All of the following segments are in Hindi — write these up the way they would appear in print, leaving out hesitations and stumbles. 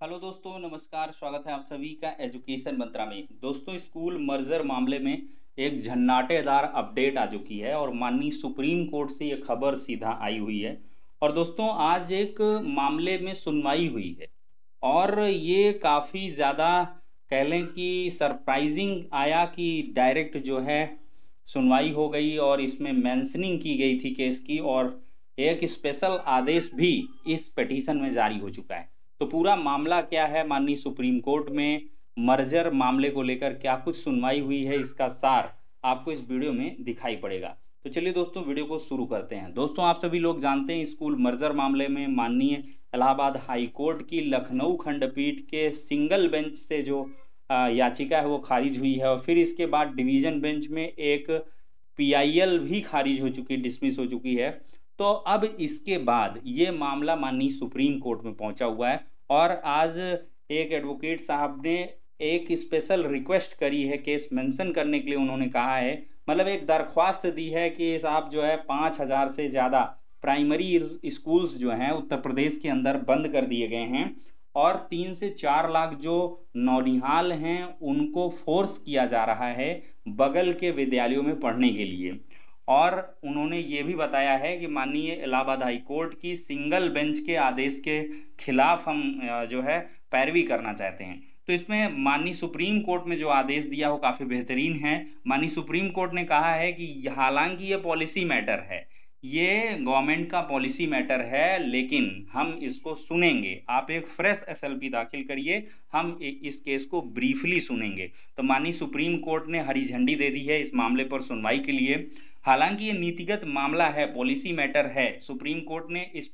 हेलो दोस्तों, नमस्कार। स्वागत है आप सभी का एजुकेशन मंत्रा में। दोस्तों, स्कूल मर्जर मामले में एक झन्नाटेदार अपडेट आ चुकी है और माननीय सुप्रीम कोर्ट से ये खबर सीधा आई हुई है। और दोस्तों, आज एक मामले में सुनवाई हुई है और ये काफ़ी ज़्यादा कह लें कि सरप्राइजिंग आया कि डायरेक्ट जो है सुनवाई हो गई और इसमें मेंशनिंग की गई थी केस की, और एक स्पेशल आदेश भी इस पिटीशन में जारी हो चुका है। तो पूरा मामला क्या है, माननीय सुप्रीम कोर्ट में मर्जर मामले को लेकर क्या कुछ सुनवाई हुई है, इसका सार आपको इस वीडियो में दिखाई पड़ेगा। तो चलिए दोस्तों, वीडियो को शुरू करते हैं। दोस्तों, आप सभी लोग जानते हैं स्कूल मर्जर मामले में माननीय इलाहाबाद हाई कोर्ट की लखनऊ खंडपीठ के सिंगल बेंच से जो याचिका है वो खारिज हुई है, और फिर इसके बाद डिवीजन बेंच में एक पीआईएल भी खारिज हो चुकी, डिसमिस हो चुकी है। तो अब इसके बाद ये मामला माननीय सुप्रीम कोर्ट में पहुंचा हुआ है और आज एक एडवोकेट साहब ने एक स्पेशल रिक्वेस्ट करी है केस मेंशन करने के लिए। उन्होंने कहा है, मतलब एक दरख्वास्त दी है कि साहब जो है 5,000 से ज़्यादा प्राइमरी स्कूल्स जो हैं उत्तर प्रदेश के अंदर बंद कर दिए गए हैं और 3 से 4 लाख जो नौनिहाल हैं उनको फोर्स किया जा रहा है बगल के विद्यालयों में पढ़ने के लिए। और उन्होंने ये भी बताया है कि माननीय इलाहाबाद हाई कोर्ट की सिंगल बेंच के आदेश के खिलाफ हम जो है पैरवी करना चाहते हैं। तो इसमें माननीय सुप्रीम कोर्ट में जो आदेश दिया वो काफ़ी बेहतरीन है। माननीय सुप्रीम कोर्ट ने कहा है कि हालांकि ये पॉलिसी मैटर है, ये गवर्नमेंट का पॉलिसी मैटर है, लेकिन हम इसको सुनेंगे। आप एक फ्रेश एसएलपी दाखिल करिए, हम इस केस को ब्रीफली सुनेंगे। तो माननीय सुप्रीम कोर्ट ने हरी झंडी दे दी है इस मामले पर सुनवाई के लिए। हालांकि ये नीतिगत मामला है, पॉलिसी मैटर है। सुप्रीम कोर्ट ने इस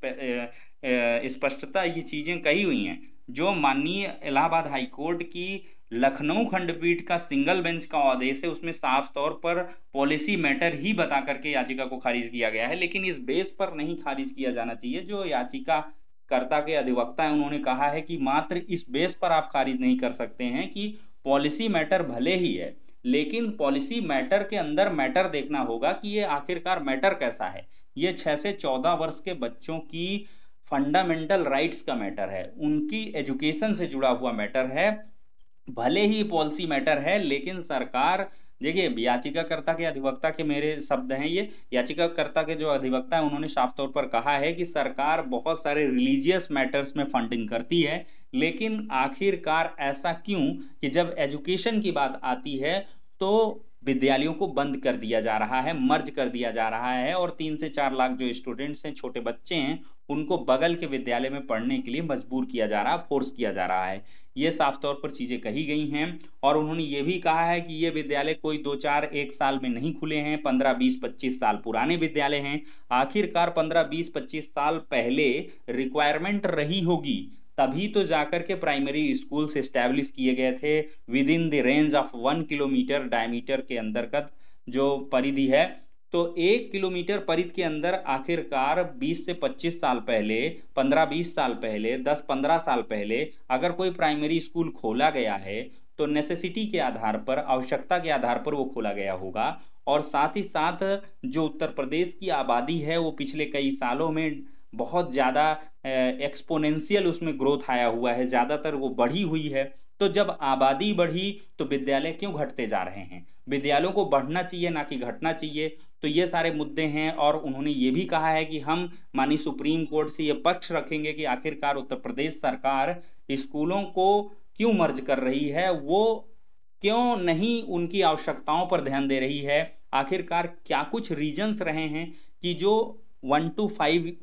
स्पष्टता ये चीज़ें कही हुई हैं जो माननीय इलाहाबाद हाई कोर्ट की लखनऊ खंडपीठ का सिंगल बेंच का आदेश है, उसमें साफ तौर पर पॉलिसी मैटर ही बता करके याचिका को खारिज किया गया है। लेकिन इस बेस पर नहीं खारिज किया जाना चाहिए। जो याचिका कर्ता के अधिवक्ता है उन्होंने कहा है कि मात्र इस बेस पर आप खारिज नहीं कर सकते हैं कि पॉलिसी मैटर भले ही है, लेकिन पॉलिसी मैटर के अंदर मैटर देखना होगा कि ये आखिरकार मैटर कैसा है। ये 6 से 14 वर्ष के बच्चों की फंडामेंटल राइट्स का मैटर है, उनकी एजुकेशन से जुड़ा हुआ मैटर है। भले ही पॉलिसी मैटर है, लेकिन सरकार, देखिए याचिकाकर्ता के अधिवक्ता के मेरे शब्द हैं ये, याचिकाकर्ता के जो अधिवक्ता है उन्होंने साफ तौर पर कहा है कि सरकार बहुत सारे रिलीजियस मैटर्स में फंडिंग करती है, लेकिन आखिरकार ऐसा क्यों कि जब एजुकेशन की बात आती है तो विद्यालयों को बंद कर दिया जा रहा है, मर्ज कर दिया जा रहा है, और 3 से 4 लाख जो स्टूडेंट्स हैं, छोटे बच्चे हैं, उनको बगल के विद्यालय में पढ़ने के लिए मजबूर किया जा रहा है, फोर्स किया जा रहा है। ये साफ तौर पर चीज़ें कही गई हैं। और उन्होंने ये भी कहा है कि ये विद्यालय कोई 2-4-1 साल में नहीं खुले हैं, 15-20-25 साल पुराने विद्यालय हैं। आखिरकार 15-20-25 साल पहले रिक्वायरमेंट रही होगी, तभी तो जाकर के प्राइमरी स्कूल्स एस्टैब्लिश किए गए थे with in the range of 1 kilometre diameter के अंतर्गत जो परिधि है। तो 1 किलोमीटर परिधि के अंदर आखिरकार 20 से 25 साल पहले, 15-20 साल पहले, 10-15 साल पहले अगर कोई प्राइमरी स्कूल खोला गया है तो नेसेसिटी के आधार पर, आवश्यकता के आधार पर वो खोला गया होगा। और साथ ही साथ जो उत्तर प्रदेश की आबादी है वो पिछले कई सालों में बहुत ज़्यादा एक्सपोनेंशियल उसमें ग्रोथ आया हुआ है, ज़्यादातर वो बढ़ी हुई है। तो जब आबादी बढ़ी तो विद्यालय क्यों घटते जा रहे हैं? विद्यालयों को बढ़ना चाहिए, ना कि घटना चाहिए। तो ये सारे मुद्दे हैं। और उन्होंने ये भी कहा है कि हम माननीय सुप्रीम कोर्ट से ये पक्ष रखेंगे कि आखिरकार उत्तर प्रदेश सरकार स्कूलों को क्यों मर्ज कर रही है, वो क्यों नहीं उनकी आवश्यकताओं पर ध्यान दे रही है। आखिरकार क्या कुछ रीजंस रहे हैं कि जो 1 to 5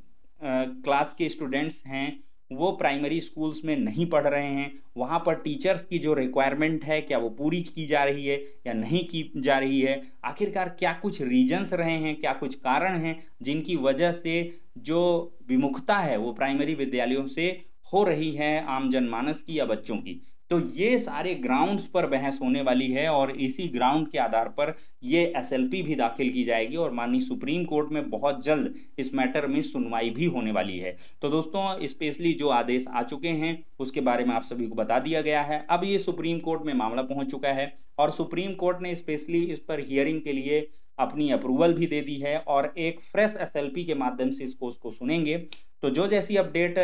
क्लास के स्टूडेंट्स हैं वो प्राइमरी स्कूल्स में नहीं पढ़ रहे हैं। वहाँ पर टीचर्स की जो रिक्वायरमेंट है, क्या वो पूरी की जा रही है या नहीं की जा रही है? आखिरकार क्या कुछ रीजंस रहे हैं, क्या कुछ कारण हैं जिनकी वजह से जो विमुखता है वो प्राइमरी विद्यालयों से हो रही है आम जनमानस की या बच्चों की? तो ये सारे ग्राउंड्स पर बहस होने वाली है और इसी ग्राउंड के आधार पर ये एसएलपी भी दाखिल की जाएगी और माननीय सुप्रीम कोर्ट में बहुत जल्द इस मैटर में सुनवाई भी होने वाली है। तो दोस्तों, स्पेशली जो आदेश आ चुके हैं उसके बारे में आप सभी को बता दिया गया है। अब ये सुप्रीम कोर्ट में मामला पहुंच चुका है और सुप्रीम कोर्ट ने स्पेशली इस पर हियरिंग के लिए अपनी अप्रूवल भी दे दी है और एक फ्रेश एसएलपी के माध्यम से इसको उसको सुनेंगे। तो जो जैसी अपडेट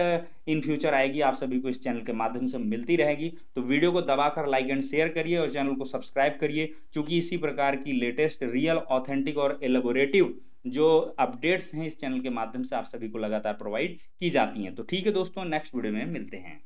इन फ्यूचर आएगी आप सभी को इस चैनल के माध्यम से मिलती रहेगी। तो वीडियो को दबाकर लाइक एंड शेयर करिए और चैनल को सब्सक्राइब करिए, क्योंकि इसी प्रकार की लेटेस्ट रियल ऑथेंटिक और एलेबोरेटिव जो अपडेट्स हैं इस चैनल के माध्यम से आप सभी को लगातार प्रोवाइड की जाती हैं। तो ठीक है दोस्तों, नेक्स्ट वीडियो में मिलते हैं।